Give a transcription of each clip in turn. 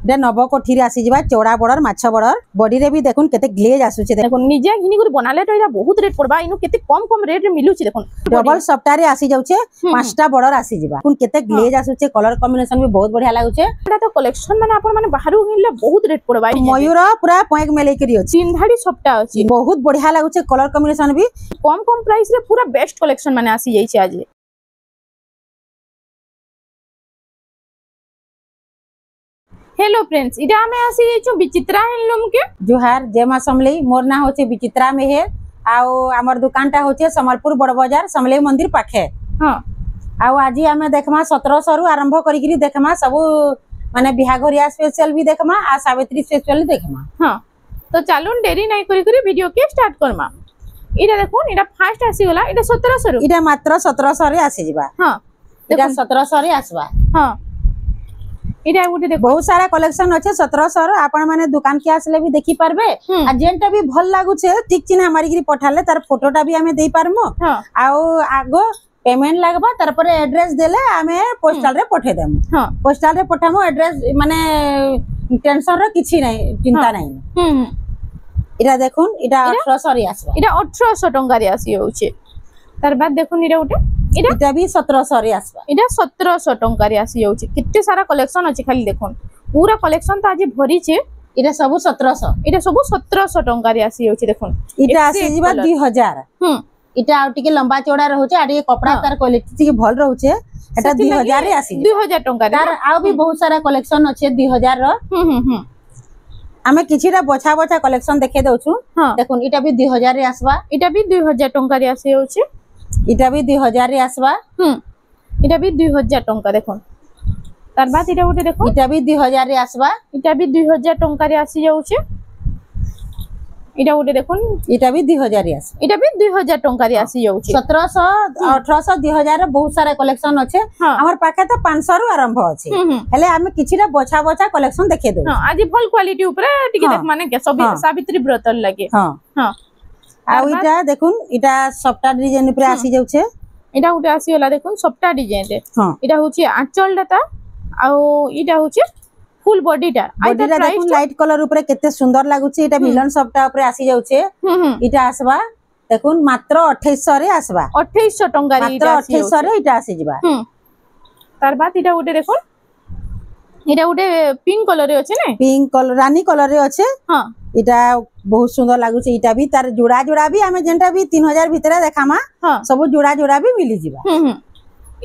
एटा नव कोठी रे आसी जिबा चौड़ा बड़र माछ बड़र बॉडी रे भी देखुन केते ग्लेज आसुचे देखुन निजे घिनी गुर बनाले तो एटा बहुत रेट पड़बा इनु केते कम रेट रे मिलुची देखुन डबल सप्ताह रे आसी जाउचे पांचटा बड़र आसी जिबा कुन केते ग्लेज आसुचे कलर कॉम्बिनेशन भी बहुत बढ़िया लागुचे एटा तो कलेक्शन माने आपण माने बाहरु घिनले बहुत रेट पड़बा मयूर पूरा पॉइंट मेले करी अछि चिन्धाड़ी सप्ताह अछि बहुत बढ़िया लागुचे कलर कॉम्बिनेशन भी कम प्राइस रे पूरा बेस्ट कलेक्शन माने आसी जाई छै आज। हेलो फ्रेंड्स इटा हमें आसी जाइछु विचित्रा हैंडलूम के जुहार जय मां समलेई मोर ना होचे विचित्रा मेहेर आउ हमर दुकानटा होचे समलपुर बड़ बाजार समलेई मंदिर पाखे। हां आउ आज हमें देखमा 1700 रु आरंभ करिकरी देखमा सब माने बिहाघरिया स्पेशल भी देखमा आ सावित्री स्पेशल देखमा। हां तो चालून देरी नहीं करी वीडियो के स्टार्ट करमा। इटा देखुन इटा फास्ट आसी गला इटा 1700 रु इटा मात्र 1700 रे आसी जिबा। हां इटा 1700 रे आसबा। हां इटा गुटे देखो बहुत सारा कलेक्शन अच्छे 1700 रो आपण माने दुकान के आसले भी देखि पारबे आ जेनटा भी भल लागु छे ठीक चिन्ह हमारी गिरी पठाले तार फोटोटा भी हमें देई पारमो। आउ आगो पेमेंट लागबा तार पर एड्रेस देले हमें पोस्टल रे पठे देम। हां पोस्टल रे पठामो एड्रेस माने टेंशन रो किछि नै चिंता नै। इटा देखुन इटा 1800 रे आसबा इटा 1800 टंका रे आसी होउछे। तार बाद देखुन इटा उठे इटा भी 1700 रे आसबा इटा 1700 टंका रे आसी होउछे। कित्ते सारा कलेक्शन अछि खाली देखुन पूरा कलेक्शन त आज भरी छे इटा सब 1700 इटा सब 1700 टंका रे आसी होउछे देखुन इटा आसी जिबा 2000। इटा आ टिके लंबा चौड़ा रहउछे आ टिके कपड़ा तार क्वालिटी टिके भल रहउछे एटा 2000 रे आसी 2000 टंका रे तार आ भी बहुत सारा कलेक्शन अछि 2000 रो। हमें किछिरा बछा बछा कलेक्शन देखे दउछु देखुन इटा भी 2000 रे आसबा इटा भी 2000 टंका रे आसी होउछे इटा भी 2000 रे आसबा। इटा भी 2000 टंका देखुन तार बाद इटा उठे देखो इटा भी 2000 रे आसबा इटा भी 2000 टंका रे आसी जाउछे। इटा उठे देखुन इटा भी 2000 रे आसबा इटा भी 2000 टंका रे आसी जाउछे। 1700 1800 2000 रे बहुत सारा कलेक्शन अछि हमर पाके त 500 रु आरंभ अछि हेले हमें किछिरा बछा बछा कलेक्शन देखे दउ। हां आज फुल क्वालिटी ऊपर टिके देख माने के सब सावित्री व्रत लगे। हां हां आ इटा देखुन इटा सफ्टा डिजाइन ऊपर आसी जाउछे इटा उठे आसी होला देखुन सफ्टा डिजाइन रे। इटा होची आंचल डाटा आ इटा होची फुल बॉडीटा देखुन लाइट कलर ऊपर केते सुंदर लागुछे इटा मिलन सफ्टा ऊपर आसी जाउछे। इटा आसबा देखुन मात्र 2800 रे आसबा 2800 टंका रे इटा 2800 रे इटा आसी जिबा। तार बाद इटा उठे देखुन इटा उठे पिंक कलर रे अछि ने पिंक कलर रानी कलर रे अछि। हां इटा बहुत सुंदर लागुछे इटा भी तार जोड़ा जोड़ा भी हमें जेंटा भी 3000 भीतर देखामा सब जोड़ा जोड़ा भी मिली जिबा।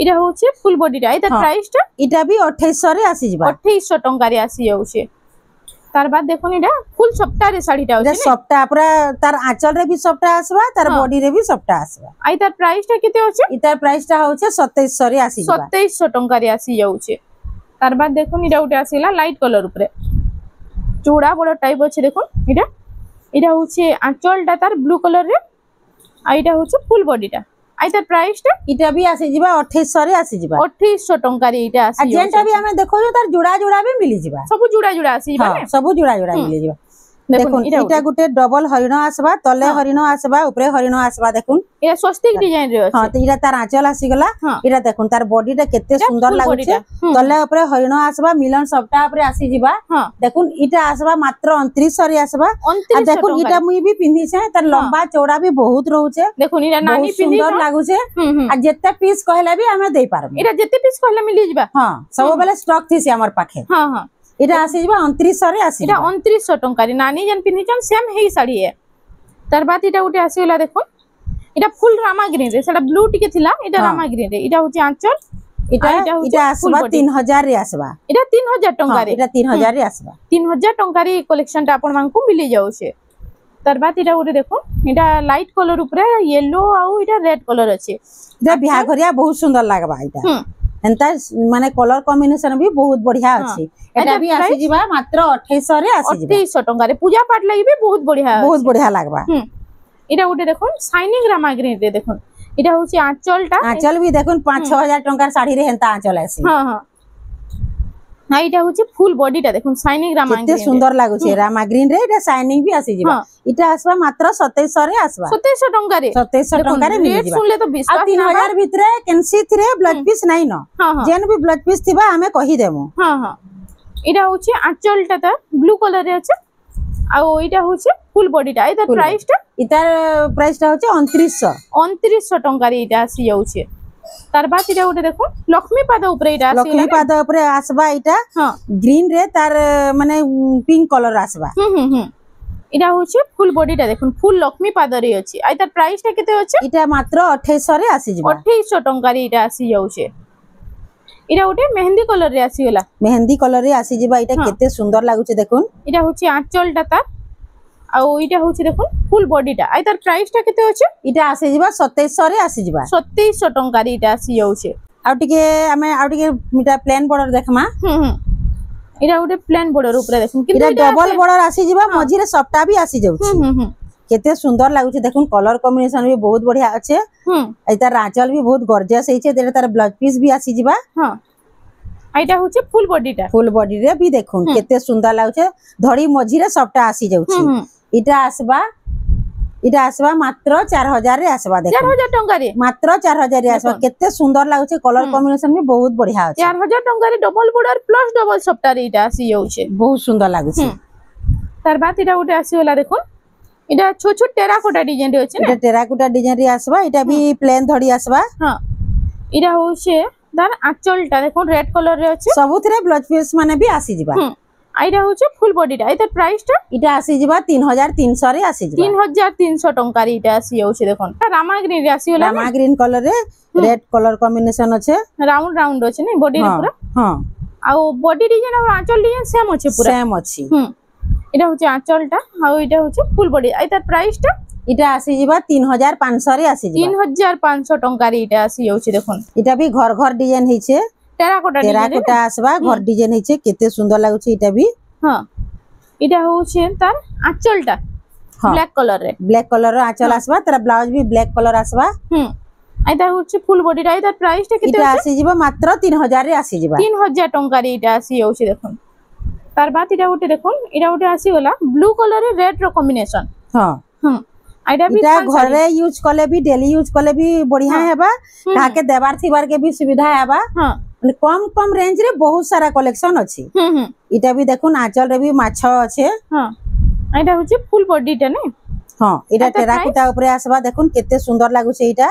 इटा होचे फुल बॉडीटा इटा प्राइस टा इटा भी 2800 रे आसी जिबा 2800 टंका रे आसी जाउछे। तार बाद देखुन इटा फुल सफ्टा रे साड़ीटा होचे ने सफ्टा पूरा तार आंचल रे भी सफ्टा आसबा तार बॉडी रे भी सफ्टा आसबा। आ इटा प्राइस टा केते होचे इटा प्राइस टा होचे 2700 रे आसी जिबा 2700 टंका रे आसी जाउछे। तार बाद देखुन इटा उठे आसीला लाइट कलर ऊपर चूड़ा बड़ टाइप अछि देखुन इटा इटा होचे आंचल टा तार ब्लू कलर रे आ इटा होचे फुल बॉडीटा आइता प्राइस टा इटा भी आसी जिबा 2800 रे आसी जिबा 2800 टंका रे इटा आसी जेंटा भी हमें देखो जो तार जुड़ा जुड़ा भी मिली जिबा सब जुड़ा जुड़ा आसी जिबा ने सब जुड़ा जुड़ा मिली जिबा। देखुन इटा गुटे डबल हरिण आसबा तले हरिण आसबा ऊपरे हरिण आसबा देखुन इटा स्वस्तिक डिजाइन रे हां तो इटा तार आंचल आसी गला इटा देखुन तार बॉडी टा केते सुंदर लागुछे तले ऊपरे हरिण आसबा मिलन सबटा ऊपरे आसी जिबा। देखुन इटा आसबा मात्र 2900 रे आसबा आ देखुन इटा मुई भी पिन्ही छे तार लंबा चौड़ा भी बहुत रहउछे देखुन इटा नानी पिन्ही सुंदर लागुछे आ जेते पीस कहले भी हमें देई पारबो इटा जेते पीस कहले मिली जिबा। हां सब बेले स्टॉक थी से हमर पाखे। हां हां इटा आसी जिबा 2900 रे आसी इटा 2900 टंका रे नानी जन पिन्ही जन सेम हेई साड़ी है। तार बाद इटा उठे आसी होला देखुन इटा फुल रामा ग्रीन रे सेटा ब्लू टिके थिला इटा रामा ग्रीन रे इटा होची आंचल इटा आसबा 3000 रे आसबा इटा 3000 टंका रे इटा 3000 रे आसबा 3000 टंका रे कलेक्शन टा आपन मानकु मिली जाउछे। तार बाद इटा उठे देखुन इटा लाइट कलर ऊपर येलो आउ इटा रेड कलर अछि इटा बिहा घरिया बहुत सुंदर लागबा इटा एंता माने कलर कॉम्बिनेशन भी बहुत बढ़िया अछि। एटा भी आसी जिबा मात्र 2800 रे आसी जिबा 2800 टंका रे पूजा पाठ लागि भी बहुत बढ़िया लागबा। इटा उठे देखुन शाइनिंग रामा ग्रीन रे देखुन इटा होची आंचल भी देखुन 5-6000 टंका साड़ी रे हेंता आंचल आसी। हां हां ना इटा होची फुल बॉडी टा देखुन शाइनिंग रामा ग्रीन केते सुंदर लागुछे रामा ग्रीन रे इटा शाइनिंग भी आसी जिबा इटा आसबा मात्र 2700 रे आसबा 2700 टंका रे 2700 टंका रे मिली जिबा। सुनले तो विश्वास 3000 भितरे कैंसी थ्रे ब्लाउज पीस नाही न जेन भी ब्लाउज पीस थिबा हमें कहि देमु। हां हां এটা হচ্ছে আঁচলটা তার ব্লু কালারে আছে আর ওইটা হচ্ছে ফুল বডিটা এটার প্রাইসটা এটার প্রাইসটা হচ্ছে 2900 টঙ্কারে এটা আসি যাচ্ছে তার বাদ এটা ওটা দেখুন লক্ষ্মী পাদ উপরে এটা আসি লক্ষ্মী পাদ উপরে আসবা এটা হ্যাঁ গ্রিন রে তার মানে পিঙ্ক কালার আসবা এটা হচ্ছে ফুল বডিটা দেখুন ফুল লক্ষ্মী পাদরে আছে আর তার প্রাইসটা কেতে হচ্ছে এটা মাত্র 2800 রে আসি যাবা 2800 টঙ্কারে এটা আসি যাচ্ছে এটা ওটা মেহেন্দি কালার রে আসি গলা মেহেন্দি কালার রে আসি যাবা এটা কেতে সুন্দর লাগুছে দেখুন এটা হচ্ছে আঁচলটা তার আর ওইটা হচ্ছে দেখুন ফুল বডিটা আর তার প্রাইসটা কেতে হচ্ছে এটা আসি যাবা 2700 রে আসি যাবা 2700 টঙ্কারে এটা আসি যাচ্ছে আর টিকে আমি আর টিকে এটা প্লেন বর্ডর দেখমা এটা ওটা প্লেন বর্ডর উপরে দেখুন কিন্তু এটা ডবল বর্ডর আসি যাবা মঝিরে সবটা भी আসি যাଉଛି কেতে সুন্দর লাগুছে দেখুন কলর কম্বিনেশন भी बहुत बढ़िया আছে এটার আঁচল भी बहुत গর্জিয়াস হইছে যেটা তার ব্লাউজ পিস भी আসি যাবা হ্যাঁ এটা হচ্ছে ফুল বডিটা ফুল বডি রে भी দেখুন কেতে সুন্দর লাগুছে ধড়ি মঝিরে সবটা আসি যাଉଛି এটা আসবা মাত্র 4000 রে আসবা দেখুন 4000 টঙ্কারে মাত্র 4000 রে আসবা কেতে সুন্দর লাগুছে কলর কম্বিনেশন भी बहुत बढ़िया আছে 4000 টঙ্কারে ডবল বর্ডর প্লাস ডবল সবটারে এটা আসি যাচ্ছে बहुत সুন্দর লাগুছে তার বাদ এটা ওটা আসি হলা দেখুন এটা ছোট ছোট টেরাকোটা ডিজাইন রে আছে না এটা টেরাকোটা ডিজাইন রে আসবা এটা भी প্লেন ধড়ি আসবা হ্যাঁ এটা হচ্ছে তার আঁচলটা দেখুন রেড কালার রে আছে সবুথরে ব্লাউজ পিস মানে भी আসি যাবা এটা হচ্ছে ফুল বডিটা এটার প্রাইসটা এটা আসি যাবা 3300 রে আসি যাবা 3300 টঙ্কারে এটা আসি যাচ্ছে দেখুন রামা গ্রিন রে আসি হলা রামা গ্রিন কালার রে রেড কালার কম্বিনেশন আছে রাউন্ড রাউন্ড আছে না বডির পুরো হ্যাঁ আর বডি ডিজাইন আর আঁচল ডিজাইন সেম আছে পুরো সেম আছে এটা হচ্ছে আঁচলটা আর এটা হচ্ছে ফুল বডি এটার প্রাইসটা এটা আসি যাবা 3500 রে আসি যাবা 3500 টঙ্কারে এটা আসি যাচ্ছে দেখুন এটা भी ঘর ঘর ডিজাইন হইছে টেরাকোটা আসবা ঘর ডিজাইন হইছে কেতে সুন্দর লাগুছে এটা भी হ্যাঁ এটা হচ্ছে তার আঁচলটা ব্ল্যাক কালার রে ব্ল্যাক কালার র আঁচল আসবা তার ব্লাউজ भी ব্ল্যাক কালার আসবা এটা হচ্ছে ফুল বডিটা এটার প্রাইসটা কত এটা আসি যাবা মাত্র 3000 রে আসি যাবা 3000 টঙ্কারে এটা আসি যাচ্ছে দেখুন তার বাদ এটা ওটা দেখুন এটা ওটা আসি গলা ব্লু কালারের রেড র কম্বিনেশন হ্যাঁ এটা ঘরে ইউজ করলে भी डेली यूज করলে भी बढ़िया हेबा काके देबार थिबार के भी सुविधा हेबा মানে কম কম রেঞ্জ রে বহুত সারা কালেকশন আছে এটা भी দেখুন আঁচল রে भी মাছ আছে হ্যাঁ এটা হচ্ছে ফুল বডিটা না হ্যাঁ এটা টেরাকোটা উপরে আসবা দেখুন কেতে সুন্দর লাগুছে এটা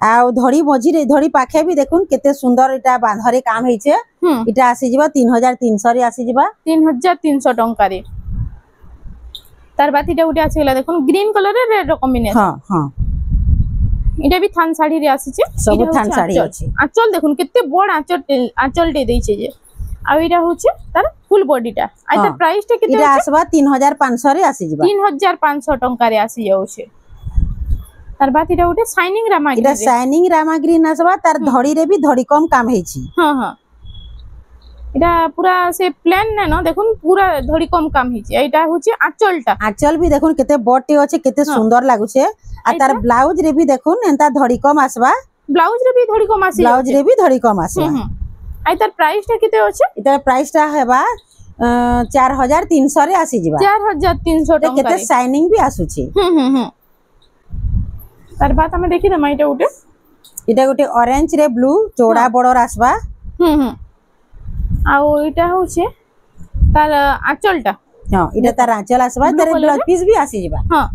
আর ধড়ি মঝিরে ধড়ি পাখে भी দেখুন কেতে সুন্দর এটা বাঁধরে কাম হইছে এটা আসি যাবা 3300 রে আসি যাবা 3300 টঙ্কারে তার বাতিটা উঠে আছে গলা দেখুন গ্রিন কালারের রেড কম্বিনেশন হ্যাঁ হ্যাঁ এটা भी থান শাড়ি রে আসছে সব থান শাড়ি আছে আঁচল দেখুন কেতে বড় আঁচলটে দেইছে যে আর এটা হচ্ছে তার ফুল বডিটা আর তার প্রাইসটা কত এটা আসবা 3500 রে আসি যাবা 3500 টঙ্কারে আসি যাচ্ছে তার বাতিটা উঠে শাইনিং রামা গ্রিন এটা শাইনিং রামা গ্রিন আসবা তার ধড়ি রে भी ধড়ি কম কাম হইছি হ্যাঁ হ্যাঁ এটা পুরা সে প্লেন না না দেখুন পুরা ধড়ি কম কাম হইছে এটা হচ্ছে আঁচলটা আঁচল भी দেখুন কেতে বড়টি আছে কেতে সুন্দর লাগুছে আর তার ব্লাউজ রে भी দেখুন এন্তা ধড়ি কম আসবা ব্লাউজ রে भी ধড়ি কম আসি ব্লাউজ রে भी ধড়ি কম আসবা আর তার প্রাইসটা কত আছে এটার প্রাইসটা হেবা 4300 রে আসি যাবা 4300 টাকা কেতে শাইনিং भी আসুছে তার বাদ আমি দেখি দম এটা উঠে এটা গোটে অরেঞ্জ রে ব্লু চৌড়া বড়র আসবা আর এটা হচ্ছে তার আঁচলটা হ্যাঁ এটা তার আঁচল আসবা তার ব্লাউজ পিস भी আসি যাবা হ্যাঁ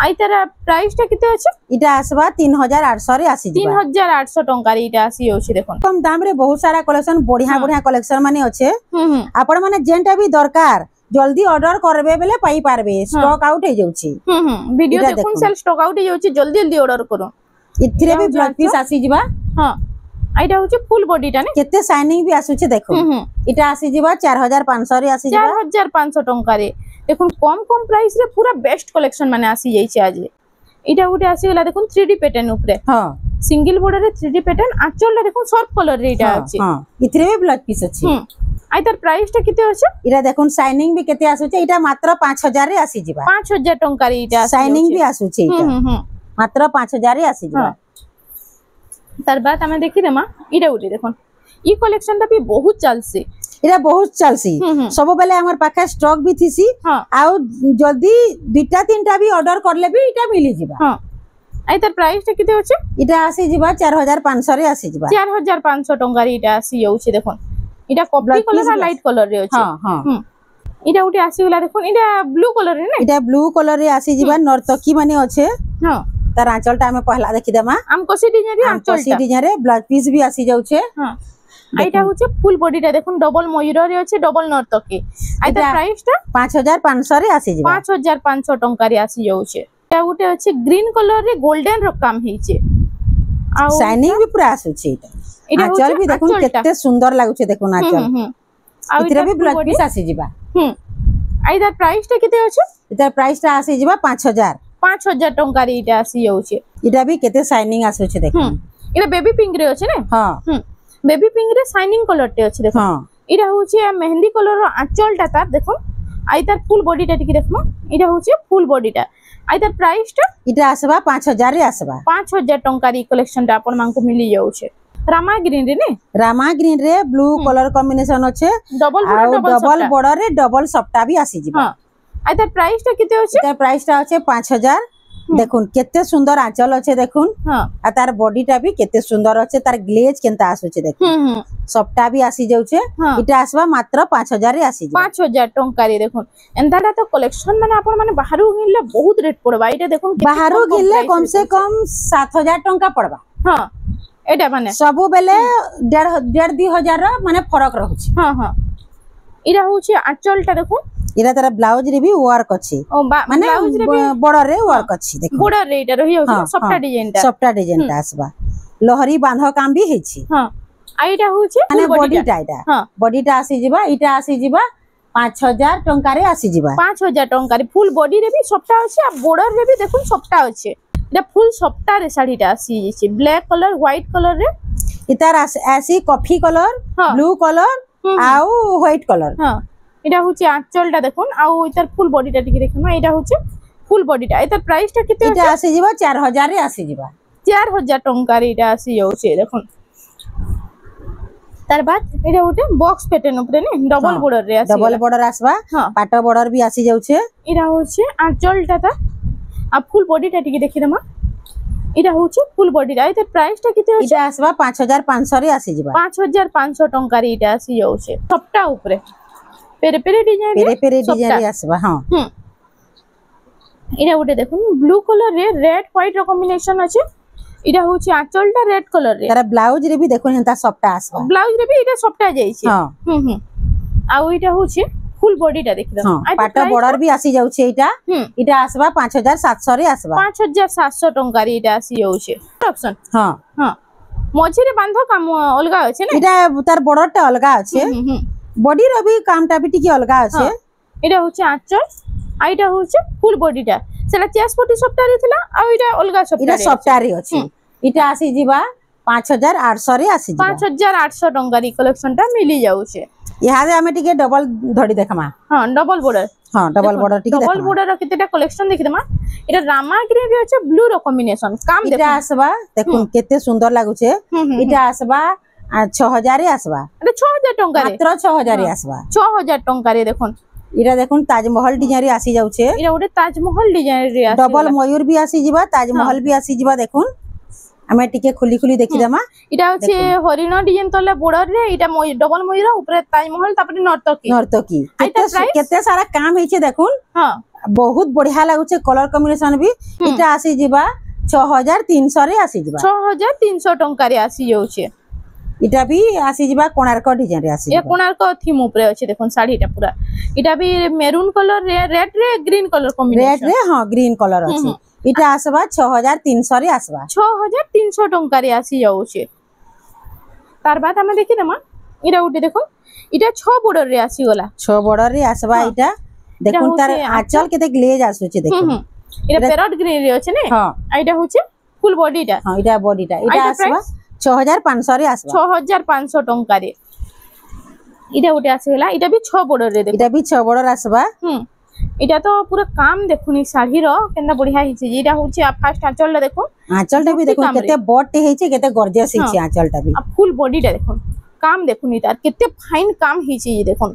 আই তার প্রাইসটা কত আছে এটা আসবা 3800 রে আসি যাবা 3800 টঙ্কারে এটা আসি যাচ্ছে দেখুন কম দাম রে বহুত সারা কালেকশন বঢ়িয়া বঢ়িয়া কালেকশন মানে আছে আপন মানে যেটা भी দরকার জলদি অর্ডার করবে বেলে পাই পারবে স্টক আউট হই যাଉଛି ভিডিও দেখুন সেল স্টক আউট হই যাଉଛି জলদি জলদি অর্ডার করুন ইথিরে भी ব্লাউজ পিস আসি যাবা হ্যাঁ এটা হচ্ছে ফুল বডিটা না কেতে শাইনিং भी আসুছে দেখো এটা আসি যাবা 4500 রে আসি যাবা 4500 টঙ্কারে দেখুন কম কম প্রাইস রে পুরা বেস্ট কালেকশন মানে আসি যাইছে আজ এটা উঠে আসি গলা দেখুন 3D প্যাটার্ন উপরে হ্যাঁ সিঙ্গেল বর্ডারে 3D প্যাটার্ন আঁচলটা দেখুন সফট কালার রে এটা আছে হ্যাঁ ইথিরে भी ব্লাউজ পিস আছে আই তার প্রাইসটা কত আছে এটা দেখুন শাইনিং भी কেতে আসুছে এটা মাত্র 5000 রে আসি যাবা 5000 টঙ্কারে এটা শাইনিং भी আসুছে এটা মাত্র 5000 রে আসি যাবা তার বাদ আমি দেখি দেমা এটা উঠে দেখুন ই কালেকশনটা भी বহুত চলছে এটা বহুত চলছি সব বেলে আমার পাখে স্টক भी থিসি আউ জলদি দুইটা তিনটা भी অর্ডার করলে भी এটা মিলি যাবা হ্যাঁ আই তার প্রাইসটা কত আছে এটা আসি যাবা 4500 রে আসি যাবা 4500 টঙ্কারে এটা আসি যাচ্ছে দেখুন इटा कॉफी कलर और लाइट कलर रे अछि हां हां इटा उठी आसी गला देखो इटा ब्लू कलर रे ने इटा ब्लू कलर रे आसी जीवा नर्तकी माने अच्छे हां तार आंचलटा हमें पहला देखि देमा हम कोसी डिजाइन रे आंचल कोसी डिजाइन रे ब्लाउज पीस भी आसी जाउछे हां आइटा होचे फुल बॉडीटा देखुन डबल मयूर रे अछि डबल नर्तकी आइटा प्राइस टा 5500 रे आसी जीवा 5500 टंका रे आसी जाउछे एटा उटे अछि ग्रीन कलर रे गोल्डन रो काम हेचे आ शाइनिंग भी पूरा आसुछे इटा आंचल भी देखुन केते सुंदर लागुछे देखुन आंचल आ इतरे भी ब्लाउज पीस आसी जीवा आइदा प्राइस टा केते अछि इता प्राइस टा आसी जीवा 5000 टंका रे इटा आसी जाउछे इटा भी केते शाइनिंग आसुछे देखुन इटा बेबी पिंक रे अछि ने हां बेबी पिंक रे शाइनिंग कलर टे अछि देखो हां इटा होचे मेहंदी कलर रो आंचल टा तार देखो आई तार फुल बॉडी टा टिके देखमो इटा होचे फुल बॉडी टा आई तार प्राइस टा इटा आसबा 5000 रे आसबा 5000 टंका रे कलेक्शन टा अपन मांको मिली जाउछे रामा ग्रीन रे ने रामा ग्रीन रे ब्लू कलर कॉम्बिनेशन अच्छे डबल बॉर्डर रे डबल सप्टा भी आसी जीवा हां आई तार प्राइस टा केते अछि इटा प्राइस टा अच्छे 5000 देखुन केते सुंदर आंचल अच्छे देखुन हां आ तार बॉडी टा भी केते सुंदर अच्छे तार ग्लेज केनता आसुचे देखुन सप्टा भी आसी जाउछे इटा आसबा मात्र 5000 रे आसी जीवा 5000 टंका रे देखुन एंताटा तो कलेक्शन माने अपन माने बाहरु गिनले बहुत रेट पड़बा इटा देखुन बाहरु गिनले कम से कम 7000 टंका पड़बा हां एटा माने सबु बेले 1.5-2 रो माने फरक रहउची हां हां इरा होची आंचल टा देखुन इरा तार ब्लाउज रे भी वर्क अछि माने बॉर्डर रे वर्क अछि देखो बॉर्डर रे इटा रही होची सफ्टा डिजाइन टा आसबा लहरी बांध काम भी हेछि हां आइटा होची माने बॉडी टा इटा हां बॉडी टा आसी जीवा इटा आसी जीवा 5000 टंका रे आसी जीवा 5000 टंका रे फुल बॉडी रे भी सफ्टा अछि आ बॉर्डर रे भी देखुन सफ्टा अछि इटा फुल सफ्टा रे साड़ी टा आसी जेछि ब्लैक कलर व्हाइट कलर रे इतार ऐसी कॉफी कलर ब्लू कलर आउ व्हाइट कलर हां इटा होची आंचल टा देखुन आउ इतार फुल बॉडी टा टिके देखमा इटा होची फुल बॉडी टा इतार प्राइस टा केते इटा आसी जीवा 4000 रे आसी जीवा 4000 टंका रे इटा आसी जाउछे देखुन तार बाद इटा उटे बॉक्स पैटर्न ऊपर ने डबल बॉर्डर रे आसी डबल बॉर्डर आसबा पाटो बॉर्डर भी आसी जाउछे इटा होची आंचल टा ता आ फुल बॉडी टा टिके देखि दमा इटा होची फुल बॉडी रा इतार प्राइस टा केते होची इटा आसबा 5500 रे आसी जीवा 5500 टंका रे इटा आसी जाउछे सप्टा ऊपर पेरे पेरे डिजाइन रे आसबा हां इरा उटे देखुन ब्लू कलर रे रेड व्हाइट रो कॉम्बिनेशन अछि इरा होची आंचल टा रेड कलर रे तारा ब्लाउज रे भी देखुन हेंता सप्टा आसबा ब्लाउज रे भी इटा सप्टा जाई छै हां आ इटा होची फुल बॉडी टा देख दम पाटो बॉर्डर भी आसी जाउछे इटा इटा आसबा 5700 रे आसबा 5700 टंका रे इटा आसी जाउछे ऑप्शन हां हां मझी रे बांधो काम अलगा अछि ने इटा तार बॉर्डर टा अलगा अछि बॉडी रो भी काम टा भी टिके अलगा अछि इटा होची आंचल आ इटा होची फुल बॉडी टा सेला चेस पटी सप्टा रे थिला आ इटा अलगा सप्टा इटा सप्टा रे अछि इटा आसी जीवा 5800 रे आसी जीवा 5800 टंका री कलेक्शन टा मिली जाउछे इहादे हमें टिके डबल धड़ी देखमा हां डबल बॉर्डर डबल बॉर्डर टिके डबल बॉर्डर केतेटा कलेक्शन देखि दमा इटा रामा ग्रीन रे अछि ब्लू रो कॉम्बिनेशन काम देखो इटा आसबा देखुन केते सुंदर लागुछे इटा आसबा 6000 रे आसबा अरे 6000 टंका रे मात्र 6000 रे आसबा 6000 टंका रे देखुन इरा देखुन ताजमहल डिजाइन रे आसी जाउछे इरा उडे ताजमहल डिजाइन रे आसी डबल मयूर भी आसी जीवा ताजमहल भी आसी जीवा देखुन हमें टिके खुली खुली देखि दमा इटा अछि हरिण डिजाइन तले बॉर्डर रे इटा डबल मयूर ऊपर ताजमहल तापर नर्तकी केते सारा काम हेचे देखुन हां बहुत बढ़िया लागुछे कलर कॉम्बिनेशन भी इटा आसी जीवा 6300 रे आसी जीवा 6300 टंका रे आसी जाउछे इटा भी आसी जीवा कोणार्क डिजाइन रे आसी ए कोणार्क थीम ऊपर अछि देखुन साड़ीटा पूरा इटा भी मेरून कलर रे रेड रे ग्रीन कलर कॉम्बिनेशन रेड रे हां ग्रीन कलर अछि इटा आसबा 6300 रे आसबा 6300 टंका रे आसी जाउछे तार बाद हम देखि दमा इरा उठे देखो इटा 6 बॉर्डर रे आसी गला 6 बॉर्डर रे आसबा इटा देखुन तार आंचल केते ग्लेज आसुचे देखुन इटा पैरट ग्रीन रे अछि ने हां इटा होचे फुल बॉडीटा हां इटा बॉडीटा इटा आसबा 6500 रे आसबा 6500 टंका रे इटा उठे आसी गला इटा भी 6 बॉर्डर रे देखो इटा भी 6 बॉर्डर आसबा इटा तो पूरा काम देखुनी साड़ी रो केना बढ़िया हिची इटा होची आ फास्ट आंचल देखो आंचलटा भी देखो केते बॉडी हेची केते गॉर्जियस हेची आंचलटा भी आ फुल बॉडीटा देखो काम देखुनी तार केते फाइन काम हिची देखो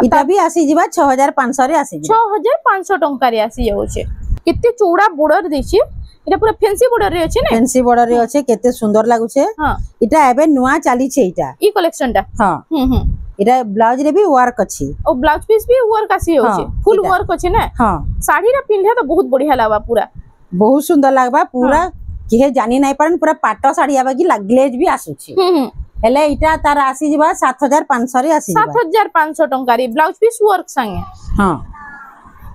इटा भी आसी जीवा 6500 रे आसी जीवा 6500 टंका रे आसी जाउछे केते चौड़ा बॉर्डर देछि এটা পুরা ফ্যান্সি বর্ডার রে আছে না ফ্যান্সি বর্ডার রে আছে কেতে সুন্দর লাগুছে হ্যাঁ এটা এবে নুয়া চালিছে এটা ই কালেকশনটা হ্যাঁ হুম এটা ব্লাউজ রে भी ওয়ার্ক আছে ও ব্লাউজ পিস भी ওয়ার্ক আসি হচ্ছে ফুল ওয়ার্ক আছে না হ্যাঁ শাড়ি রা পিনলে তো বহুত বঢ়িয়া লাগবা পুরা बहुत सुंदर लागबा पूरा किहे जानी नहीं पारन पूरा पाट साड़ी आबा की ग्लेज भी आसुची हेले इटा तार आसी जिबा 7500 रे आसी जिबा 7500 टंका रे ब्लाउज पीस वर्क संगे हां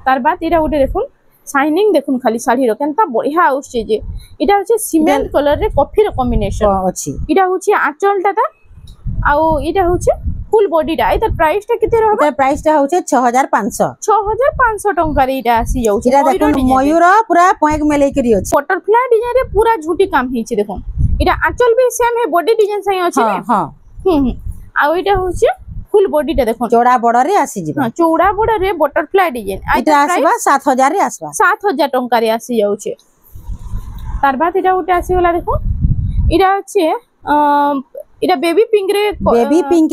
तार बाद इरा उठे देखुन शाइनिंग देखुन खाली साड़ी रो केनता बढ़िया आउछे जे इटा होचे सीमेंट कलर रे कॉफी रो कॉम्बिनेशन अछि इटा होचे आंचलटा ता आ इटा होचे फुल बॉडी टा इधर प्राइस टा किते रहबा प्राइस टा होचे 6500 टंका रे इटा आसी जाउछे इरा देखुन मयूर पूरा पॉइंट में लेकरी अछि बटरफ्लाई डिजाइन रे पूरा झूटी काम हिचे देखुन इटा आंचल भी सेम है बॉडी डिजाइन सही अछि हां हां आ इटा होचे फुल बॉडी टा देखुन चौड़ा बॉर्डर रे आसी जिबा हां चौड़ा बॉर्डर रे बटरफ्लाई डिजाइन इटा आसीबा 7000 रे आसीबा 7000 टंका रे आसी जाउछे तार बाद इटा उटे आसी वाला देखो इटा अछि इटा बेबी पिंक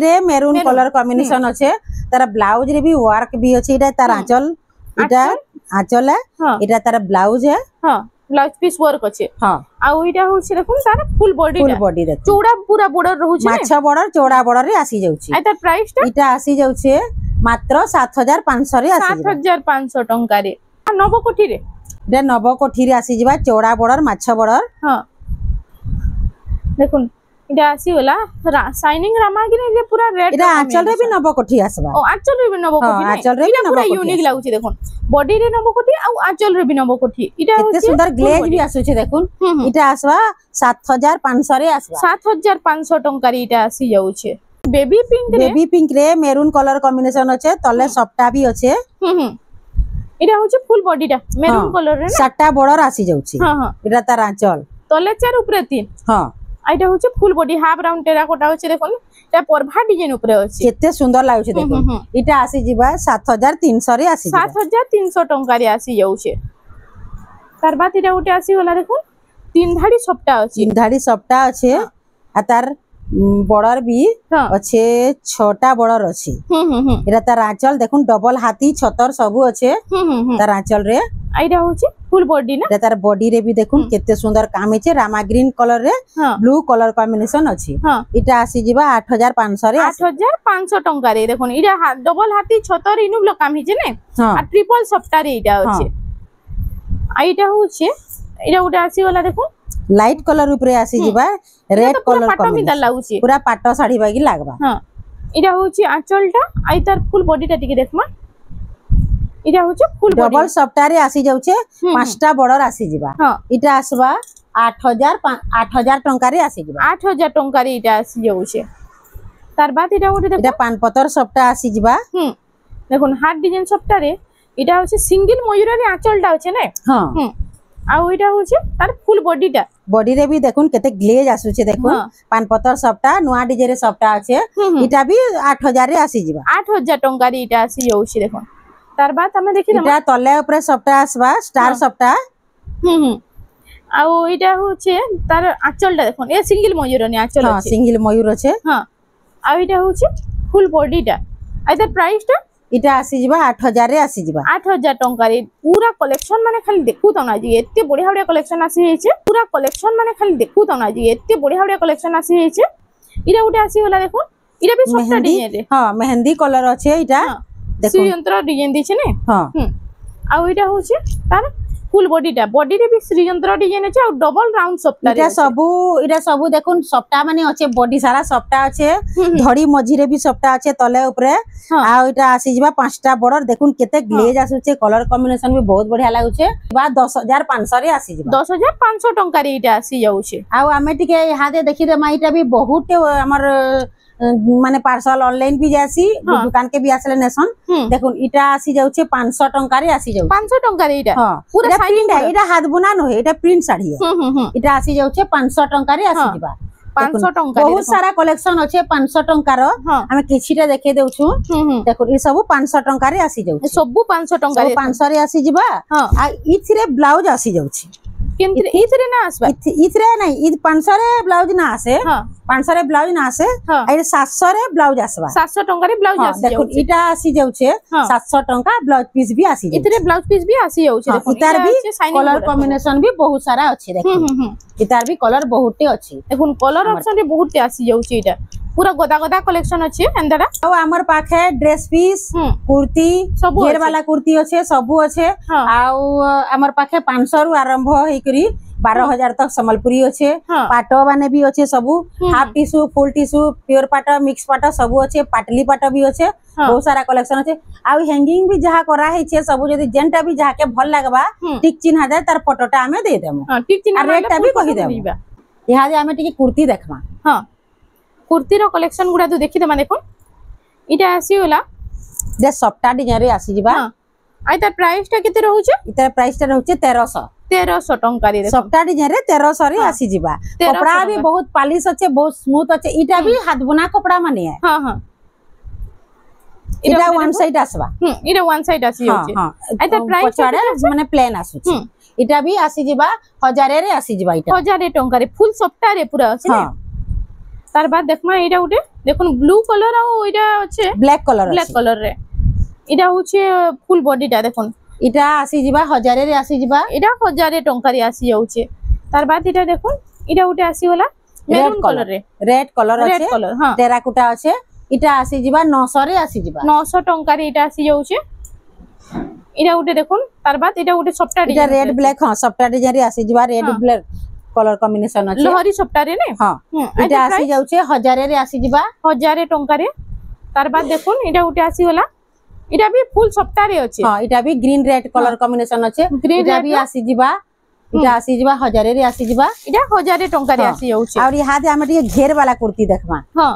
रे मेरून कलर कॉम्बिनेशन अछि तार ब्लाउज रे भी वर्क भी अछि इटा तार आंचल है इटा तार ब्लाउज है हां ब्लाउज पीस वर्क अछि हां आ इटा होछि देखुन तार फुल बॉडी रे चौड़ा पूरा बॉर्डर रहउछि माछा बॉर्डर चौड़ा बॉर्डर रे आसी जाउछि आ तार प्राइस टा इटा आसी जाउछि मात्र 7500 रे आसी 7500 टंका रे नव कोठी रे इटा नव कोठी रे आसी जिबा चौड़ा बॉर्डर माछा बॉर्डर हां देखुन इटा आसी वाला शाइनिंग रामागिरी रे पूरा रेड इटा आंचल रे भी नव कोठी आसबा ओ आंचल रे भी नव कोठी आंचल रे भी नव पूरा यूनिक लागुछि देखुन बॉडी रे नव कोठी आ आंचल रे भी नव कोठी इटा केते सुंदर ग्लेज भी आसुछि देखुन इटा आसबा 7500 रे आसबा 7500 टंका रे इटा आसी जाउछे बेबी पिंक रे मेरून कलर कॉम्बिनेशन अछि तले सपटा भी अछि इटा होछि फुल बॉडी टा मेरून कलर रे ना सातटा बॉर्डर आसी जाउछि हां हां इटा तार आंचल तले 4 ऊपर 3 हां आइटा होचे full body half round terracotta होचे देखोन एटा परभा डिजाइन ऊपर होचे केते सुंदर लागुचे देखो इटा आसी जिबा 7300 रे आसी 7300 टंका रे आसी जाउचे तार बाद इटा उटे आसी होला देखोन तीन धाड़ी सपटा अछि आ तार बॉर्डर भी अच्छे छोटा बॉर्डर अछि इटा तार आंचल देखुन डबल हाथी छतर सबु अछि तार आंचल रे आइडा होची फुल बॉडी ना तार बॉडी रे भी देखुन केते सुंदर काम हेचे रामा ग्रीन कलर रे ब्लू कलर कॉम्बिनेशन अछि इटा आसी जिबा 8500 रे 8500 टंका रे देखुन इटा डबल हाथी छतर इनु ब्लॉक काम हेचे ने आ ट्रिपल सप्टा रे इटा अछि आइटा होचे इटा उडा आसी वाला देखुन लाइट कलर ऊपर आसी जिबा रेड कलर कॉम्बिनेशन पूरा पाटो साड़ी बागी लागबा हां इटा होची आंचलटा आई तार फुल बॉडीटा टिके देखमा इटा होचे फुल बॉडी डबल सप्टा रे आसी जाउचे पांचटा बॉर्डर आसी जिबा हां इटा आसबा 8000 टंका रे आसी जिबा 8000 टंका रे इटा आसी जाउचे तार बाद इटा ओटे इटा पान पतर सप्टा आसी जिबा देखुन हार्ट डिजाइन सप्टा रे इटा होचे सिंगल मयूर रे आंचलटा होचे ने हां आ ओइटा होचे तार फुल बॉडीटा बॉडी रे भी देखुन केते ग्लेज आसुचे देखुन पान पतर सप्ता नुआ डिजे रे सप्ता आछे इटा भी 8000 रे आसी जिबा 8000 टंका रे इटा आसी जाउचे देखुन तार बाद हमें देखि इटा तले ऊपर सप्ता आसबा स्टार सप्ता आ ओइटा होचे तार आंचलटा देखुन ए सिंगल मयूर ने आंचल हां सिंगल मयूर छे हां आ ओइटा होचे फुल बॉडीटा आ तार प्राइसटा इटा आसी जिबा 8000 रे आसी जिबा 8000 टंका रे पूरा कलेक्शन माने खाली देखु त ना जी एते बढ़िया बढ़िया कलेक्शन आसी हेचे पूरा कलेक्शन माने खाली देखु त ना जी एते बढ़िया बढ़िया कलेक्शन आसी हेचे इरा उटे आसी होला देखो इरा भी सफ्ट डिजाइन रे हां मेहंदी कलर अछि इटा देखो श्रीयंत्र डिजाइन दिछे ने हां आ इटा होचे तार फुल बॉडीटा बॉडी रे भी श्रीयंत्र डिजाइन अछि और डबल राउंड सप्ता रे इटा सबु देखुन सप्ता माने अछि बॉडी सारा सप्ता अछि धड़ी मझी रे भी सप्ता अछि तले ऊपरे आ इटा आसी जिबा पांचटा बॉर्डर देखुन केते ग्लेज आसुचे कलर कॉम्बिनेशन भी बहुत बढ़िया लागुचे बा 10500 रे आसी जिबा 10500 टंका रे इटा आसी जाउचे आ आमे टिके हादे देखि दे माइटा भी बहुत हमर माने पार्सल ऑनलाइन भी जासी दुकान के भी आसले नेसन देखुन इटा आसी जाउचे 500 टंका रे आसी जाउ 500 टंका रे इटा पूरा शाइनिंग है इटा हाथ बुना न है इटा प्रिंट साड़ी है इटा आसी जाउचे 500 टंका रे आसी जिबा 500 टंका बहुत सारा कलेक्शन अछि 500 टंका रो हमें किछिटा देखे देउछु देखो ई सब 500 टंका रे आसी जाउचे सब 500 टंका रे 500 रे आसी जिबा आ इथरे ब्लाउज आसी जाउची केंद्र इथरे ना आसबा इथरे नहीं इ 500 रे ब्लाउज ना आसे 500 रे ब्लाउज ना आसे हाँ। एरे 700 रे ब्लाउज आसबा 700 टंका रे ब्लाउज आसी देखो जाउछे इटा आसी जाउछे हाँ। 700 टंका ब्लाउज पीस भी आसी जाउछे इतरे ब्लाउज पीस भी आसी जाउछे देखो इतार भी कलर कॉम्बिनेशन भी बहुत सारा अछि देखो इतार भी कलर बहुते अछि देखो कलर ऑप्शन रे बहुत आसी जाउछे इटा पूरा गदा गदा कलेक्शन अछि एंदरा और हमर पाखे ड्रेस पीस कुर्ती सबु घेर वाला कुर्ती अच्छे सबू अच्छे हाँ। आउ हमर पाखे 500 रु आरंभ हेकरी 12,000 तक सम्बलपुरी अच्छे हाँ। पाटो माने भी अच्छे सबू half tissue full tissue pure पाटो मिक्स पाटो सबू अच्छे पाटली पाटो भी अच्छे बहुत सारा कलेक्शन अच्छे आउ हैंगिंग भी जहा करा है छे सबू जदी जेंटा भी जहा के भल लागबा टिक चिन्हा दे तार फोटोटा हमें दे देमु हां टिक चिन्हा रेट भी कहि देमु यहा जे हमें टिके कुर्ती देखमा हां कुर्ती रो कलेक्शन गुडा तो देखि देमा देखो इटा आसी होला जे सप्ता डिजाइन रे आसी जिबा हां आइ तार प्राइस टा केते रहउचे इतार प्राइस टा रहउचे 1300 टंका रे सप्ता डिजाइन रे 1300 रे आसी जिबा कपड़ा भी बहुत पॉलिश अच्छे बहुत स्मूथ अच्छे इटा भी हाथ बुना कपड़ा माने है हां हां इटा वन साइड आसबा इटा वन साइड आसी जाउचे हां आइ तार प्राइस पछाड़े माने प्लेन आसुचे इटा भी आसी जिबा 1000 रे आसी जिबा इटा 1000 टंका रे फुल सप्ता रे पूरा अछि हां तार बाद देखमा इटा उठे देखुन ब्लू कलर आ इटा अच्छे ब्लैक कलर रे इटा होचे फुल बॉडी टा देखुन इटा आसी जिबा 1000 रे आसी जिबा इटा 1000 टंका रे आसी जाउचे तार बाद इटा देखुन इटा उठे आसी होला मेरून कलर रे रेड कलर रेड अच्छे कलर हां टेराकोटा अच्छे इटा आसी जिबा 900 रे आसी जिबा 900 टंका रे इटा आसी जाउचे इटा उठे देखुन तार बाद इटा उठे सप्ता इटा डिजाइन रेड ब्लैक हां सप्ता डिजाइन रे आसी जिबा रेड ब्लैक कलर कॉम्बिनेशन अच्छे लहरी सप्ता रे ने हां इटा आसी जाउचे 1000 रे आसी जिबा 1000 टंका रे तार बाद देखुन इटा उठे आसी होला इटा भी फुल सप्ता रे अछि हां इटा भी ग्रीन रेड कलर कॉम्बिनेशन अच्छे इटा भी आसी जिबा इटा आसी जिबा 1000 रे आसी जिबा इटा 1000 टंका रे आसी जाउचे और यहा दे हम टिके घेर वाला कुर्ती देखमा हां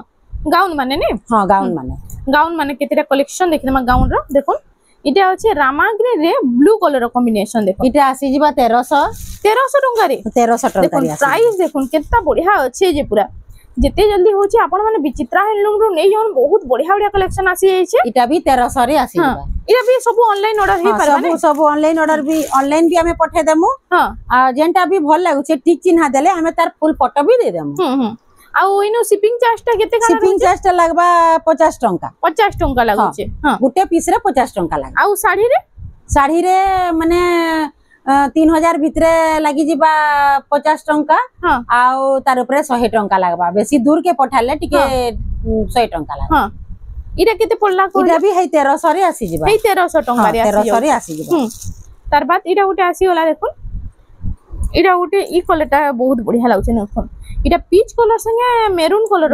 गाउन माने ने हां गाउन माने केतेटा कलेक्शन देखिनमा गाउन रो देखुन इटा अछि रामाग्री रे ब्लू कलर कॉम्बिनेशन देखो इटा आसी जिबा 1300 टंका रे 1300 टंका रे प्राइस देखुन केतना बढ़िया अछि जे पूरा जेते जल्दी होची आपण माने विचित्रा हैंडलूम रो नै जोन बहुत बढ़िया बढ़िया कलेक्शन आसी जाय छे इटा भी 1300 रे आसी जिबा इटा भी सब ऑनलाइन ऑर्डर हे परबा ने सब ऑनलाइन ऑर्डर भी ऑनलाइन भी हमें पठे देमु हां आ जेंटा भी भल लागु छे टिक चिन्हा देले हमें तार फुल फोटो भी दे देमु आ ओइनो शिपिंग चार्ज टा केते का शिपिंग चार्ज टा लागबा 50 टंका 50 टंका लागु छे हां गुटे पीस रे 50 टंका लाग आ साड़ी रे माने 3000 भितरे लागि जिबा 50 टंका आउ तार ऊपर 100 टंका लागबा बेसी दूर के पठाले टिके 100 टंका लाग हां इरा केते पड़ला को इरा भी है 1300 रे आसी जिबा 1300 टंका रे 1300 रे आसी जिबा तार बाद इरा उठे आसी होला देखुन इरा उठे ई कलरटा बहुत बढ़िया लागछ देखुन इटा पीच कलर संगे मेरून कलर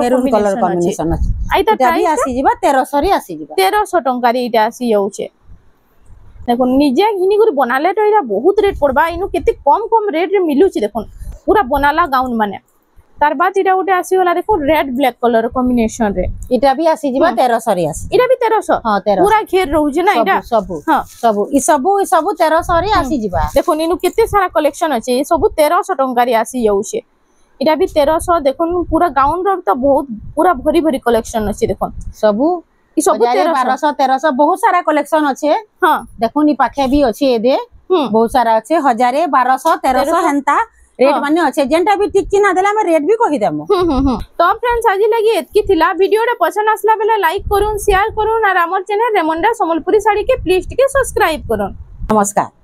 कॉम्बिनेशन अछि आइता प्राइस आसी जिबा 1300 रे आसी जिबा 1300 टंका रे इटा आसी जाउछे देखो निजे घिनी गुरी बनाले तो इरा बहुत रेट पड़बा इनु केते कम रेट रे मिलुची देखुन पूरा बनाला गाउन माने तार बाद इटा उठे आसी होला देखो रेड ब्लैक कलर कॉम्बिनेशन रे इटा भी आसी जिबा 1300 रे आसी इटा भी 1300 हां 1300 पूरा घेर रहउजे ना इटा सब हां सब ई सब 1300 रे आसी जिबा देखो इनु केते सारा कलेक्शन अछि ए सब 1300 टंका रे आसी जाउछे इटा भी 1300 देखुन पूरा गाउन रो तो बहुत पूरा भरी भरी कलेक्शन अछि देखुन सब ई सब 1200 1300 बहुत सारा कलेक्शन अछि हां देखुन ई पाखे भी अछि ए दे बहुत सारा अछि 1000 1200 1300 हंता रेट माने अछि जेंटा भी ठीक चिन्हा देला हम रेट भी कहि देमु तो फ्रेंड्स आज लगी एतकी थिला वीडियोटा पसंद आसला बेला लाइक करूं शेयर करूं और हमर चैनल रेमंडा संबलपुरी साड़ी के प्लीज टिके सब्सक्राइब करूं नमस्कार।